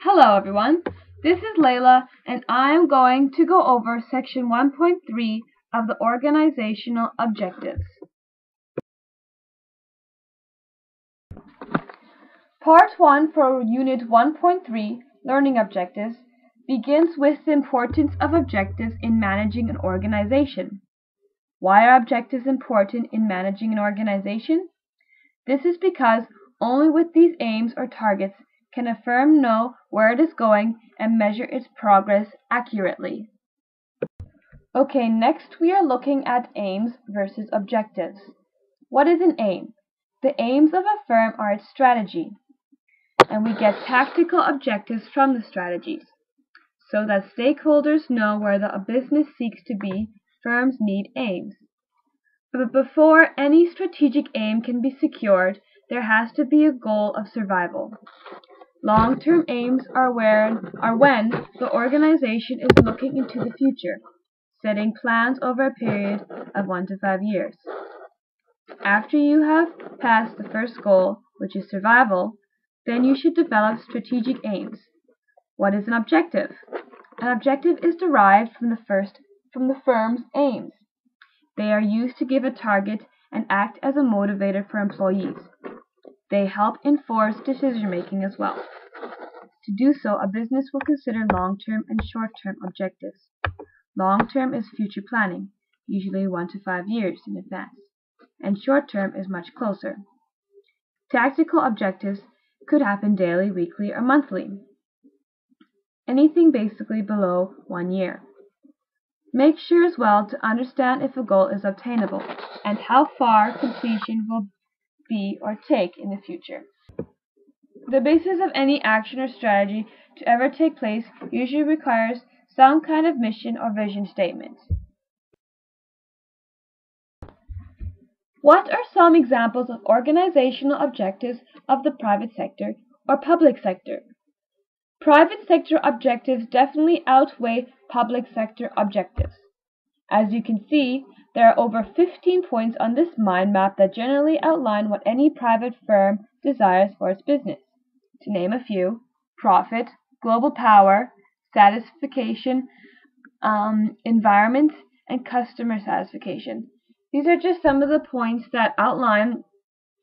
Hello everyone, this is Layla and I'm going to go over section 1.3 of the organizational objectives. Part 1 for Unit 1.3, Learning Objectives, begins with the importance of objectives in managing an organization. Why are objectives important in managing an organization? This is because only with these aims or targets can a firm know where it is going and measure its progress accurately. Okay, next we are looking at aims versus objectives. What is an aim? The aims of a firm are its strategy, and we get tactical objectives from the strategies. So that stakeholders know where the business seeks to be, firms need aims. But before any strategic aim can be secured, there has to be a goal of survival. Long-term aims are when the organization is looking into the future, setting plans over a period of 1 to 5 years. After you have passed the first goal, which is survival, then you should develop strategic aims. What is an objective? An objective is derived from the firm's aims. They are used to give a target and act as a motivator for employees. They help enforce decision-making as well. To do so, a business will consider long-term and short-term objectives. Long-term is future planning, usually 1 to 5 years in advance, and short-term is much closer. Tactical objectives could happen daily, weekly, or monthly. Anything basically below 1 year. Make sure as well to understand if a goal is obtainable and how far completion will be or take in the future. The basis of any action or strategy to ever take place usually requires some kind of mission or vision statement. What are some examples of organizational objectives of the private sector or public sector? Private sector objectives definitely outweigh public sector objectives. As you can see, there are over 15 points on this mind map that generally outline what any private firm desires for its business. To name a few: profit, global power, satisfaction, environment, and customer satisfaction. These are just some of the points that outline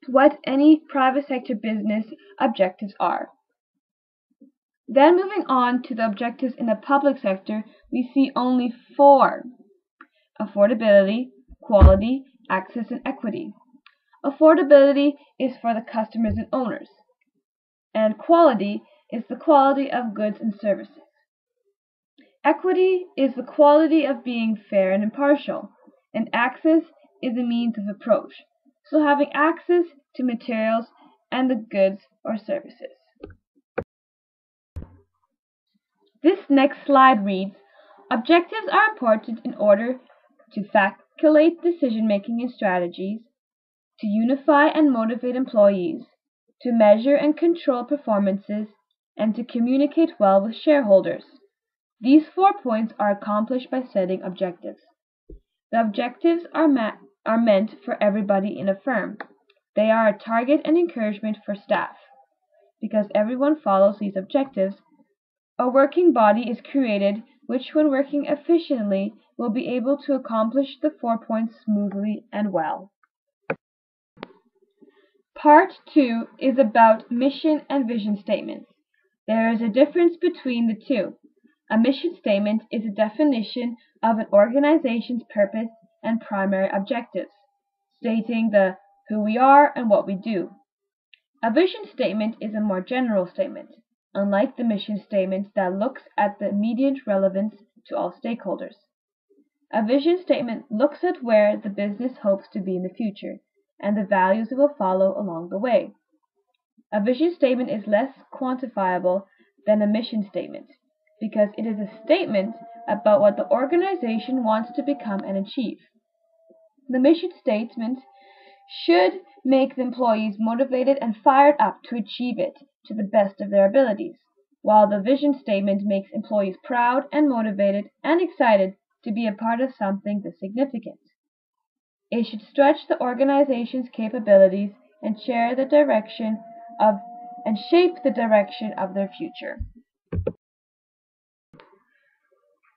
what any private sector business objectives are. Then moving on to the objectives in the public sector, we see only 4. Affordability, quality, access, and equity. Affordability is for the customers and owners, and quality is the quality of goods and services. Equity is the quality of being fair and impartial, and access is a means of approach, so having access to materials and the goods or services. This next slide reads, objectives are important in order to facilitate decision-making and strategies, to unify and motivate employees, to measure and control performances, and to communicate well with shareholders. These 4 points are accomplished by setting objectives. The objectives are meant for everybody in a firm. They are a target and encouragement for staff. Because everyone follows these objectives, a working body is created which, when working efficiently, will be able to accomplish the 4 points smoothly and well. Part 2 is about mission and vision statements. There is a difference between the two. A mission statement is a definition of an organization's purpose and primary objectives, stating the who we are and what we do. A vision statement is a more general statement, unlike the mission statement that looks at the immediate relevance to all stakeholders. A vision statement looks at where the business hopes to be in the future and the values it will follow along the way. A vision statement is less quantifiable than a mission statement because it is a statement about what the organization wants to become and achieve. The mission statement should make the employees motivated and fired up to achieve it to the best of their abilities, while the vision statement makes employees proud and motivated and excited to be a part of something this significant. It should stretch the organization's capabilities and shape the direction of their future.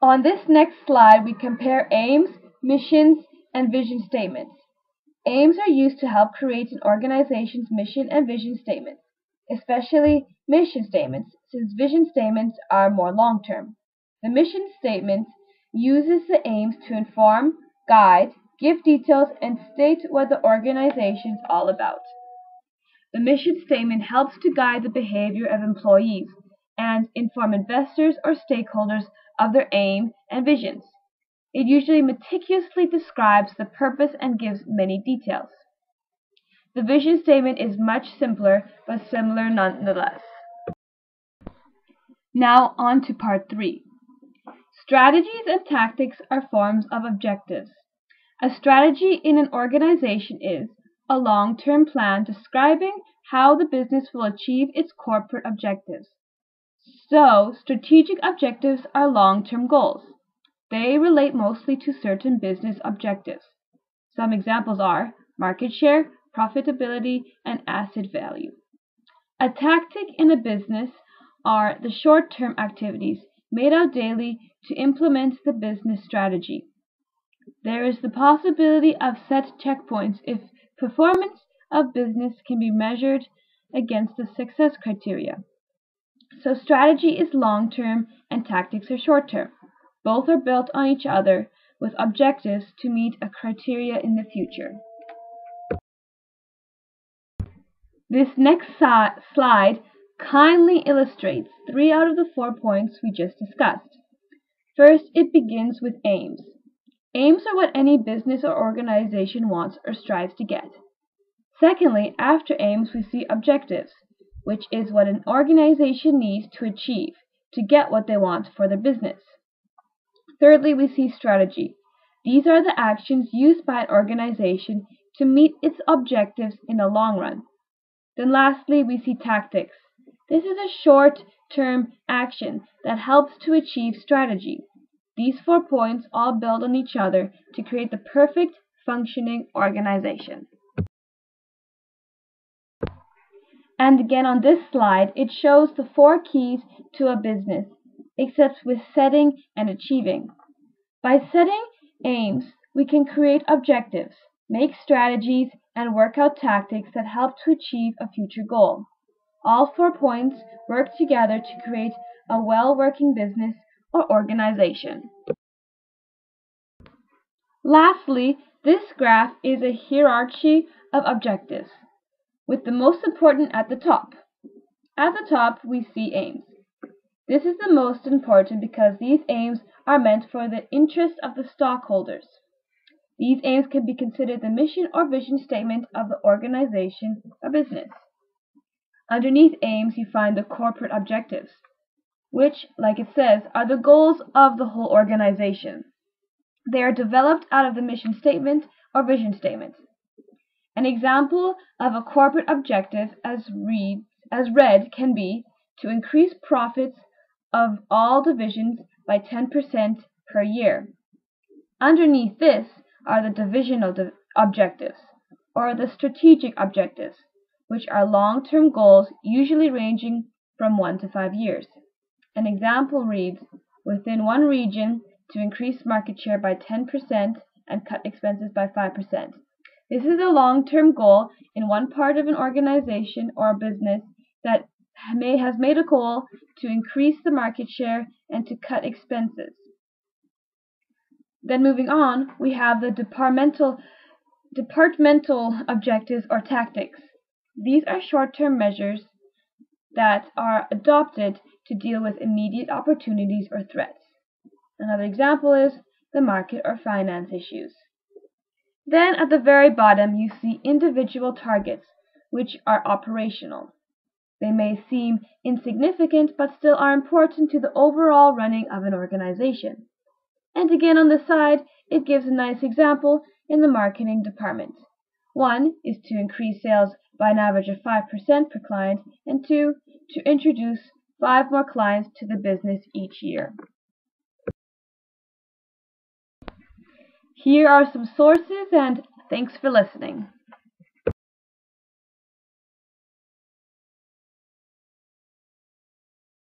On this next slide, we compare aims, missions, and vision statements. Aims are used to help create an organization's mission and vision statements, especially mission statements, since vision statements are more long-term. The mission statement uses the aims to inform, guide, give details, and state what the organization is all about. The mission statement helps to guide the behavior of employees and inform investors or stakeholders of their aim and visions. It usually meticulously describes the purpose and gives many details. The vision statement is much simpler, but similar nonetheless. Now on to part 3. Strategies and tactics are forms of objectives. A strategy in an organization is a long-term plan describing how the business will achieve its corporate objectives. So, strategic objectives are long-term goals. They relate mostly to certain business objectives. Some examples are market share, profitability, and asset value. A tactic in a business are the short-term activities made out daily to implement the business strategy. There is the possibility of set checkpoints if performance of business can be measured against the success criteria. So strategy is long-term and tactics are short-term. Both are built on each other with objectives to meet a criteria in the future. This next slide kindly illustrates 3 out of the 4 points we just discussed. First, it begins with aims. Aims are what any business or organization wants or strives to get. Secondly, after aims we see objectives, which is what an organization needs to achieve to get what they want for their business. Thirdly, we see strategy. These are the actions used by an organization to meet its objectives in the long run. Then lastly, we see tactics. This is a short-term action that helps to achieve strategy. These 4 points all build on each other to create the perfect functioning organization. And again on this slide, it shows the 4 keys to a business, except with setting and achieving. By setting aims, we can create objectives, make strategies, and work out tactics that help to achieve a future goal. All 4 points work together to create a well-working business or organization. Lastly, this graph is a hierarchy of objectives, with the most important at the top. At the top, we see aims. This is the most important because these aims are meant for the interest of the stockholders. These aims can be considered the mission or vision statement of the organization or business. Underneath aims, you find the corporate objectives, which, like it says, are the goals of the whole organization. They are developed out of the mission statement or vision statement. An example of a corporate objective as read can be to increase profits of all divisions by 10% per year. Underneath this are the divisional objectives, or the strategic objectives, which are long-term goals usually ranging from 1 to 5 years. An example reads, within one region, to increase market share by 10% and cut expenses by 5%. This is a long-term goal in one part of an organization or a business that has made a goal to increase the market share and to cut expenses. Then moving on, we have the departmental objectives or tactics. These are short-term measures that are adopted to deal with immediate opportunities or threats. Another example is the market or finance issues. Then at the very bottom you see individual targets, which are operational. They may seem insignificant but still are important to the overall running of an organization. And again on the side, it gives a nice example in the marketing department. 1 is to increase sales by an average of 5% per client, and 2, to introduce 5 more clients to the business each year. Here are some sources, and thanks for listening.